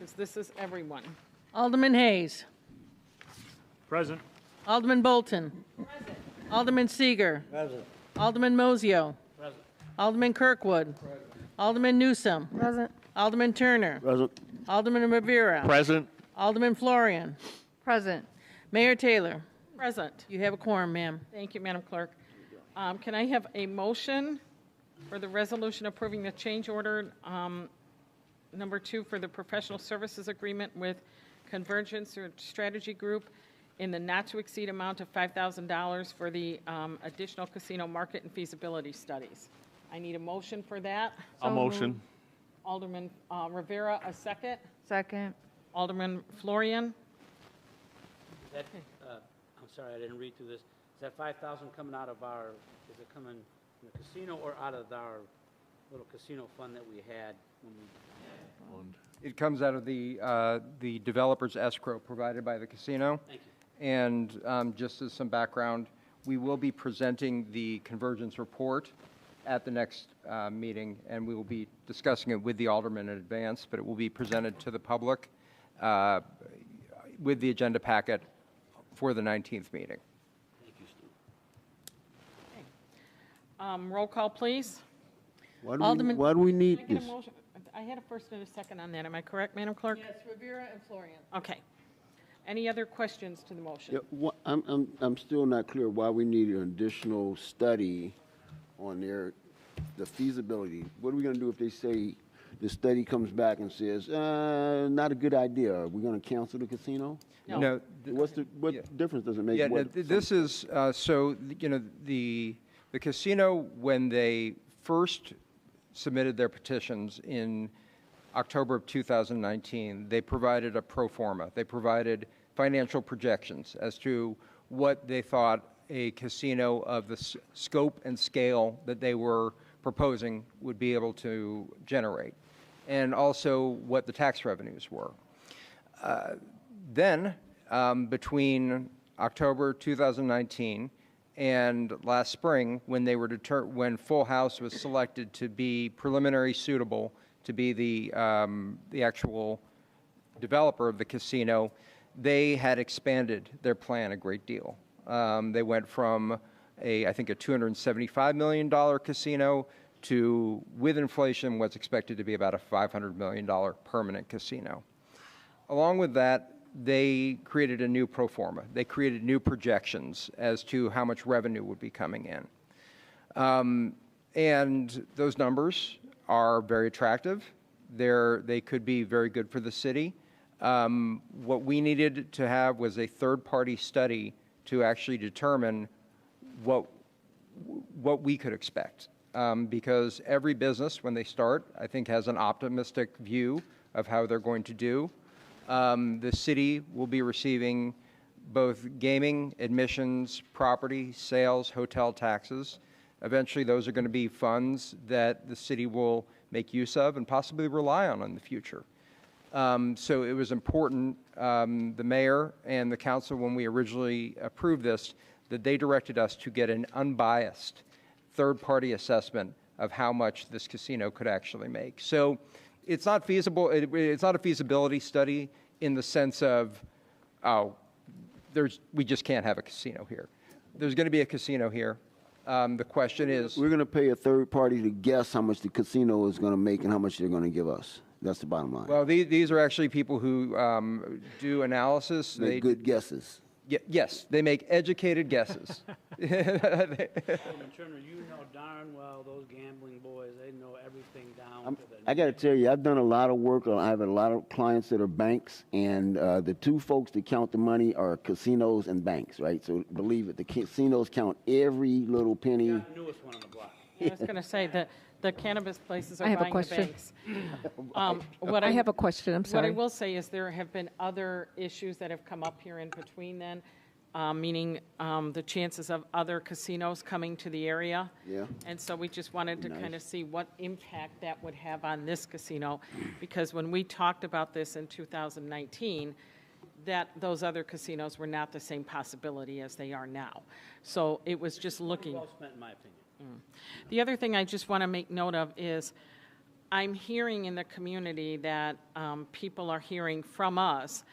because this is everyone. Alderman Hayes. Present. Alderman Bolton. Present. Alderman Seeger. Present. Alderman Mosio. Present. Alderman Kirkwood. Present. Alderman Newsome. Present. Alderman Turner. Present. Alderman Rivera. Present. Alderman Florian. Present. Mayor Taylor. Present. You have a quorum, ma'am. Thank you, Madam Clerk. Can I have a motion for the resolution approving the change order number 2 for the professional services agreement with Convergence or Strategy Group in the not-to-exceed amount of $5,000 for the additional casino market and feasibility studies? I need a motion for that. I'll motion. Alderman Rivera, a second. Second. Alderman Florian. That, I'm sorry, I didn't read through this. Is that 5,000 coming out of our, is it coming from the casino or out of our little casino fund that we had when we? It comes out of the developer's escrow provided by the casino. Thank you. And just as some background, we will be presenting the convergence report at the next meeting, and we will be discussing it with the aldermen in advance, but it will be presented to the public with the agenda packet for the 19th meeting. Thank you, Stu. Roll call, please. Why Alderman- do we Can I need get a this? motion? I had a first and a second on that. Am I correct, Madam Clerk? Yes, Rivera and Florian. Okay. Any other questions to the motion? Yeah, I'm still not clear why we need an additional study on the feasibility. What are we going to do if they say the study comes back and says, not a good idea? Are we going to cancel the casino? No. What difference does it make? Yeah, no, this is, so, you know, the casino, when they first submitted their petitions in October of 2019, they provided a pro forma. They provided financial projections as to what they thought a casino of the scope and scale that they were proposing would be able to generate, and also what the tax revenues were. Then, between October 2019 and last spring, when they were when Full House was selected to be preliminary suitable to be the actual developer of the casino, they had expanded their plan a great deal. They went from I think a $275 million casino to, with inflation, what's expected to be about a $500 million permanent casino. Along with that, they created a new pro forma. They created new projections as to how much revenue would be coming in. And those numbers are very attractive. They could be very good for the city. What we needed to have was a third-party study to actually determine what we could expect. Because every business, when they start, I think has an optimistic view of how they're going to do. The city will be receiving both gaming, admissions, property, sales, hotel taxes. Eventually, those are going to be funds that the city will make use of and possibly rely on in the future. So it was important, the mayor and the council, when we originally approved this, that they directed us to get an unbiased third-party assessment of how much this casino could actually make. So it's not feasible. It's not a feasibility study in the sense of, we just can't have a casino here. There's going to be a casino here. The question is, We're going to pay a third party to guess how much the casino is going to make and how much they're going to give us. That's the bottom line. well, these are actually people who do analysis. Make good guesses. Yes, they make educated guesses. Alderman Turner, you know darn well those gambling boys, they know everything down to the... I got to tell you, I've done a lot of work. I have a lot of clients that are banks, and the two folks that count the money are casinos and banks, right? So believe it, the casinos count every little penny. The newest one on the block. I was going to say that the cannabis places are I have a buying the question. banks. What I have a question, I'm What I sorry. will say is there have been other issues that have come up here in between then, meaning the chances of other casinos coming to the area. Yeah. And so we just wanted to kind of see what impact that would have on this casino, because when we talked about this in 2019, that those other casinos were not the same possibility as they are now. So it was just looking. Well spent, in my opinion. The other thing I just want to make note of is I'm hearing in the community that people are hearing from us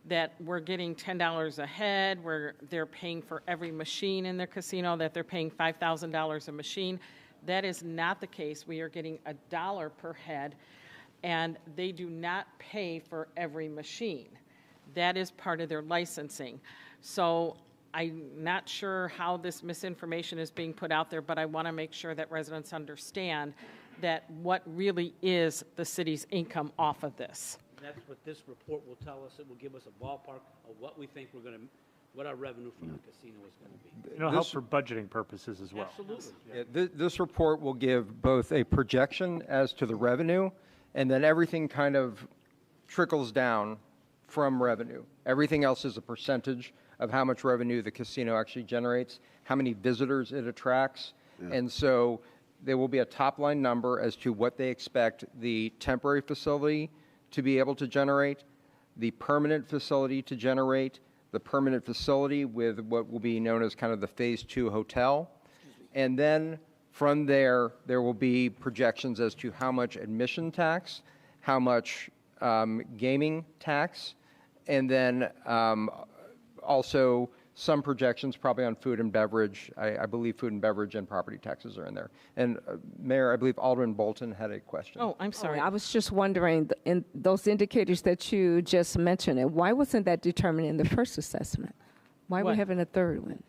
that we're getting $10 a head, where they're paying for every machine in the casino, that they're paying $5,000 a machine. That is not the case. We are getting $1 per head, and they do not pay for every machine. That is part of their licensing. So I'm not sure how this misinformation is being put out there, but I want to make sure that residents understand that what really is the city's income off of this. That's what this report will tell us. It will give us a ballpark of what we think what our revenue from the casino is going to be. It'll help for budgeting purposes as well. Absolutely. This report will give both a projection as to the revenue, and then everything kind of trickles down from revenue. Everything else is a percentage of how much revenue the casino actually generates, how many visitors it attracts. And so there will be a top-line number as to what they expect the temporary facility to be able to generate, the permanent facility to generate, the permanent facility with what will be known as kind of the Phase 2 hotel. And then from there, there will be projections as to how much admission tax, how much gaming tax, and then also some projections probably on food and beverage. I believe food and beverage and property taxes are in there. And Mayor, I believe Alderman Bolton had a question. Oh, I'm sorry. I was just wondering, in those indicators that you just mentioned, and why wasn't that determined in the first assessment? Why are we What? having a third one?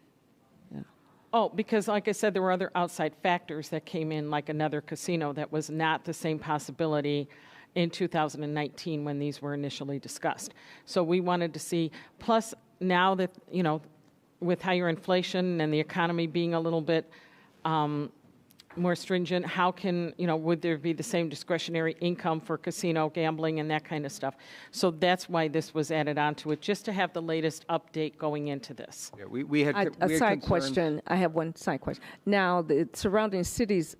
Oh, because like I said, there were other outside factors that came in, like another casino that was not the same possibility in 2019 when these were initially discussed. So we wanted to see, plus now that, with higher inflation and the economy being a little bit more stringent, how can, would there be the same discretionary income for casino gambling and that kind of stuff? So that's why this was added onto it, just to have the latest update going into this. Yeah, we had A we had side concerns- question. I have one side question. Now, the surrounding cities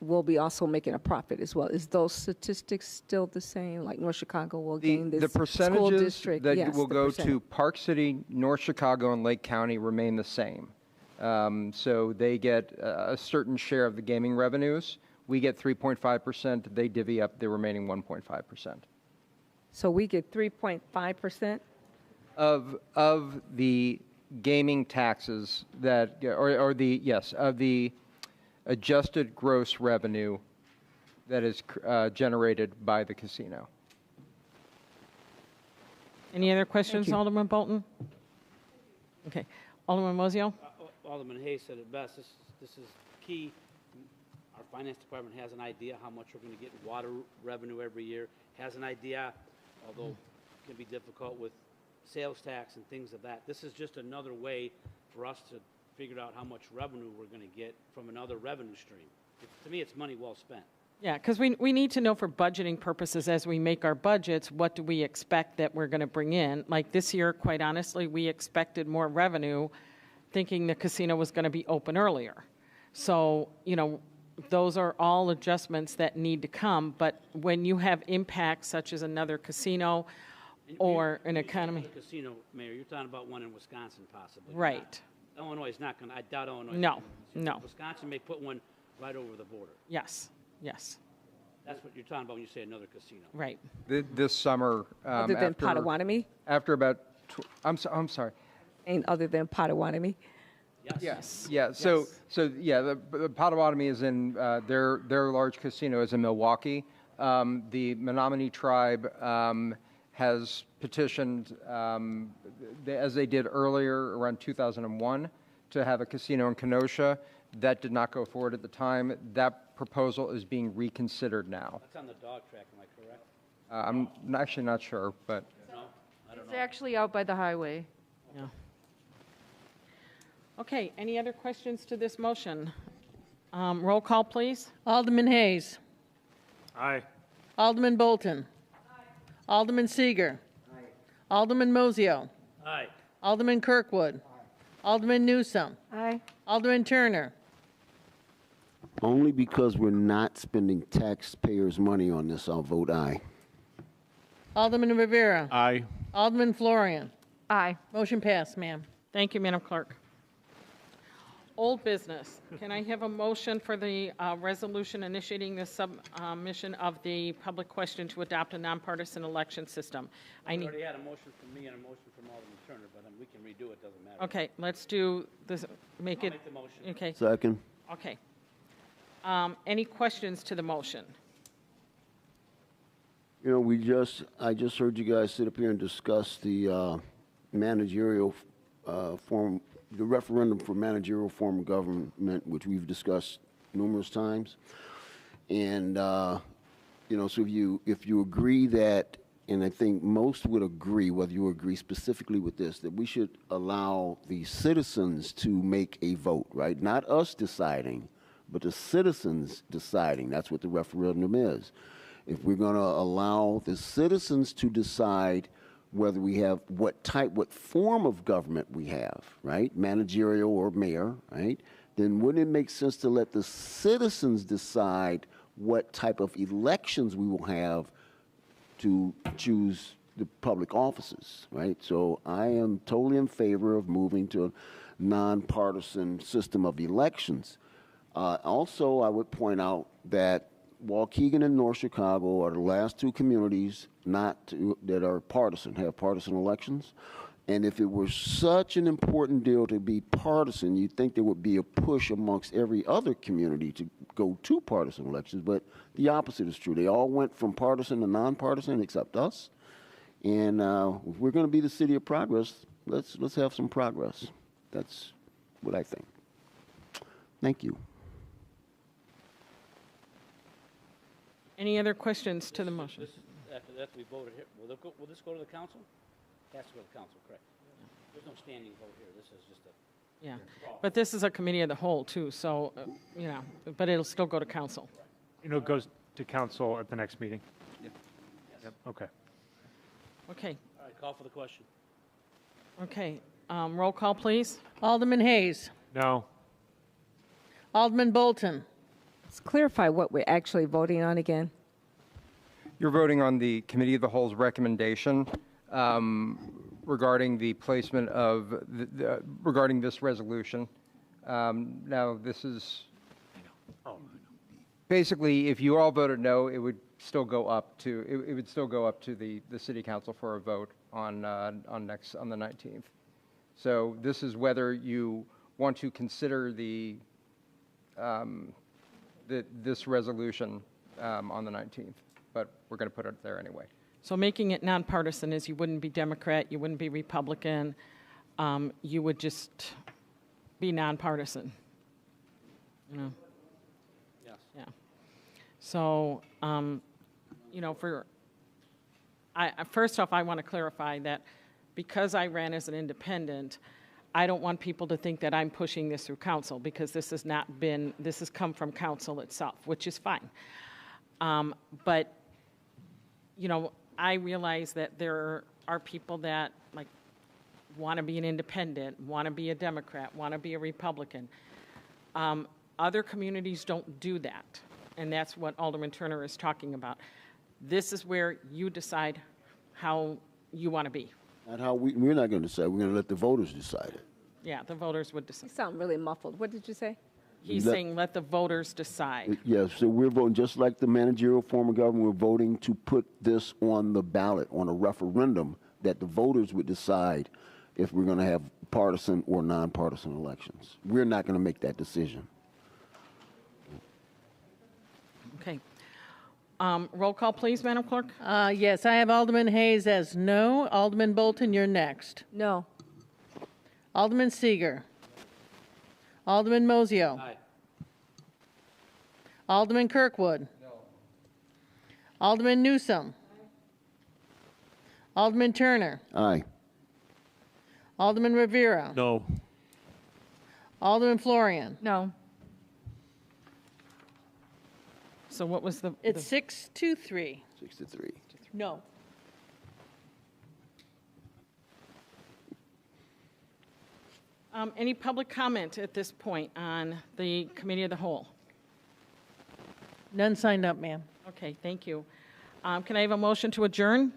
will be also making a profit as well. Is those statistics still the same? Like North Chicago will gain this The school percentages district? that Yes, will the go percent. to Park City, North Chicago, and Lake County remain the same. So they get a certain share of the gaming revenues. We get 3.5%. They divvy up the remaining 1.5%. So we get 3.5%? Of the gaming taxes that, of the adjusted gross revenue that is generated by the casino. Any other questions, you. Alderman Bolton? Okay. Alderman Mozio? Alderman Hayes said it best. This is key. Our finance department has an idea how much we're going to get in water revenue every year, has an idea, although it can be difficult with sales tax and things of that. This is just another way for us to figure out how much revenue we're going to get from another revenue stream. To me, it's money well spent. Yeah, because we need to know for budgeting purposes as we make our budgets, what do we expect that we're going to bring in? Like this year, quite honestly, we expected more revenue thinking the casino was going to be open earlier. So, those are all adjustments that need to come. But when you have impacts such as another casino or an economy. The casino, Mayor, you're talking about one in Wisconsin possibly. Right. Illinois is not going to, I doubt Illinois. No, no. Wisconsin may put one right over the border. Yes, yes, That's what you're talking about when you say another casino. right. This summer, Other than Potawatomi? after about, I'm sorry. And other than Potawatomi? Yes. Yeah, the Potawatomi is in, their large casino is in Milwaukee. The Menominee tribe has petitioned, as they did earlier, around 2001, to have a casino in Kenosha. That did not go forward at the time. That proposal is being reconsidered now. That's on the dog track, am I correct? I'm actually not sure, but No? I don't It's know. actually out by the highway. Yeah. Okay, any other questions to this motion? Roll call, please. Alderman Hayes. Aye. Alderman Bolton. Alderman Seeger. Alderman Mozio. Aye. Alderman Kirkwood. Alderman Newsome. Aye. Alderman Turner. Only because we're not spending taxpayers' money on this, I'll vote aye. Alderman Rivera. Aye. Alderman Florian. Aye. Motion passed, ma'am. Thank you, Madam Clerk. Old business. Can I have a motion for the resolution initiating the submission of the public question to adopt a nonpartisan election system? I We need. already had a motion from me and a motion from Alderman Turner, but we can redo it, doesn't matter. Okay, let's do this, make I'll it, make the motion. okay, Second. okay. Any questions to the motion? You know, I just heard you guys sit up here and discuss the managerial form, the referendum for managerial form of government, which we've discussed numerous times. And, you know, so if you agree that, and I think most would agree, whether you agree specifically with this, that we should allow the citizens to make a vote, right? Not us deciding, but the citizens deciding. That's what the referendum is. If we're going to allow the citizens to decide whether we have what form of government we have, right? Managerial or mayor, right? Then wouldn't it make sense to let the citizens decide what type of elections we will have to choose the public offices, right? So I am totally in favor of moving to a nonpartisan system of elections. Also, I would point out that Waukegan and North Chicago are the last two communities that are partisan, have partisan elections. And if it were such an important deal to be partisan, you'd think there would be a push amongst every other community to go to partisan elections, but the opposite is true. They all went from partisan to nonpartisan except us. And if we're going to be the city of progress, let's have some progress. That's what I think. Thank you. Any other questions to the motion? This is, after we voted here, will this go to the council? It has to go to the council, correct? There's no standing vote here. This is just a. Yeah, but this is a committee of the whole too, so, you know, but it'll still go to council. You know, it goes to council at the next meeting? Yep. Okay. Okay, All right, call for the question. okay. Roll call, please. Alderman Hayes. No. Alderman Bolton. Let's clarify what we're actually voting on again. You're voting on the Committee of the Whole's recommendation regarding the placement of, regarding this resolution. Now, this is, basically, if you all voted no, it would still go up to, it would still go up to the city council for a vote on the 19th. So this is whether you want to consider this resolution on the 19th, but we're going to put it there anyway. So making it nonpartisan is you wouldn't be Democrat, you wouldn't be Republican, you would just be nonpartisan. You know? Yes. Yeah. So, you know, first off, I want to clarify that because I ran as an independent, I don't want people to think that I'm pushing this through council because this has come from council itself, which is fine. But, you know, I realize that there are people that like want to be an independent, want to be a Democrat, want to be a Republican. Other communities don't do that, and that's what Alderman Turner is talking about. This is where you decide how you want to be. Not how we're not going to decide. We're going to let the voters decide it. Yeah, the voters would You decide. sound really muffled. What did you say? He's saying let the voters decide. Yes, so we're voting, just like the managerial form of government, we're voting to put this on the ballot, on a referendum, that the voters would decide if we're going to have partisan or nonpartisan elections. We're not going to make that decision. Okay. Roll call, please, Madam Clerk. Yes, I have Alderman Hayes as no. Alderman Bolton, you're next. No. Alderman Seeger. Alderman Mozio. Aye. Alderman Kirkwood. No. Alderman Newsome. Alderman Turner. Aye. Alderman Rivera. No. Alderman Florian. No. So what was the? It's 6-3. 63. No. Any public comment at this point on the Committee of the Whole? None signed up, ma'am. Okay, thank you. Can I have a motion to adjourn?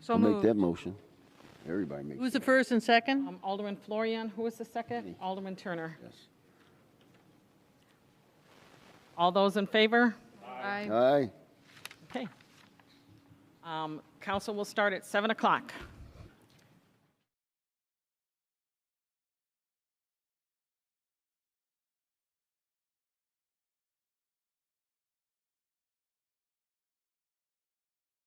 So I'll make moved. that motion. Everybody makes Who's the that. first and second? Alderman Florian, who was the second? Alderman Turner. Yes. All those in favor? Aye. Okay. Council will start at 7 o'clock.